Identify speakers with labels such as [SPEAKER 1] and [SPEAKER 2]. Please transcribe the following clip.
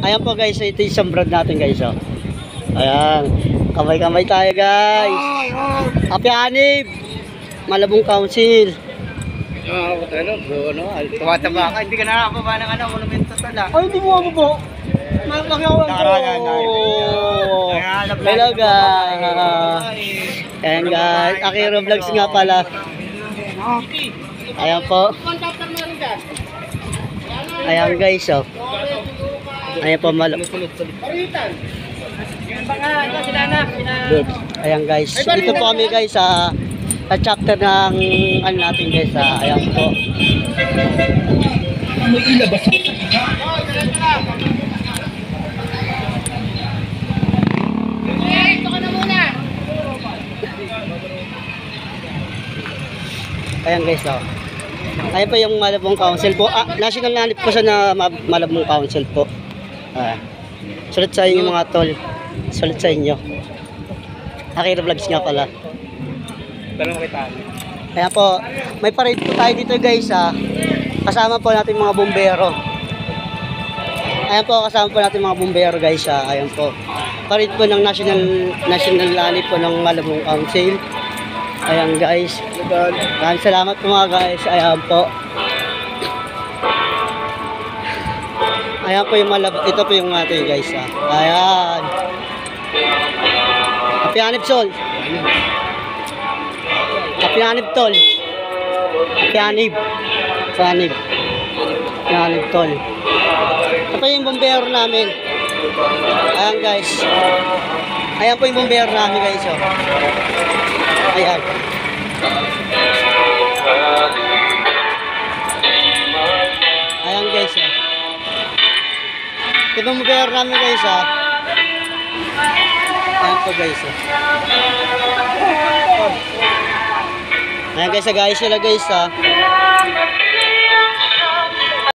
[SPEAKER 1] Ayan po guys, ito yung isang brand natin guys. Oh. Ayan. Kamay-kamay tayo guys. Happy Hanib. Malabong Council.
[SPEAKER 2] Tumataba ka, hindi ka nakakababa ng monumento tala.
[SPEAKER 1] Ay, hindi mo ako po. Nakakawan ko. Hello guys. Ayan guys. Akiro Vlogs nga pala. Ayan po. Ayan guys. Oh. Ayan po Good. Ayan guys. Dito po kami guys sa chapter ng ano natin guys. Ayan po. Ayan guys, oh. Ayan po yung Malabong Council po. National nanip po siya na Malabong Council po. Sulit sa inyo mga tol. Sulit sa inyo. Akira Vlogs nga pala.
[SPEAKER 2] Tanong kita.
[SPEAKER 1] Ayan po. May parade po tayo dito guys, kasama po natin mga bumbero. Ayan po, kasama po natin mga bumbero guys, Ayan po. Parade po ng national nanip po ng Malabong Council. Ayan guys. Maraming salamat po mga guys. Ayan po. Ayan po yung ito po yung natin guys. Ayan. Happy Hanib Sol. Happy Hanib Tol. Happy Hanib. Happy Hanib Tol. Ito po yung bombero namin. Ayan guys. Ayan po yung bombero namin guys. Ayan. Ayan guys. Ito yung bombero namin guys. Ayan po guys. Ayan guys, guys sila guys.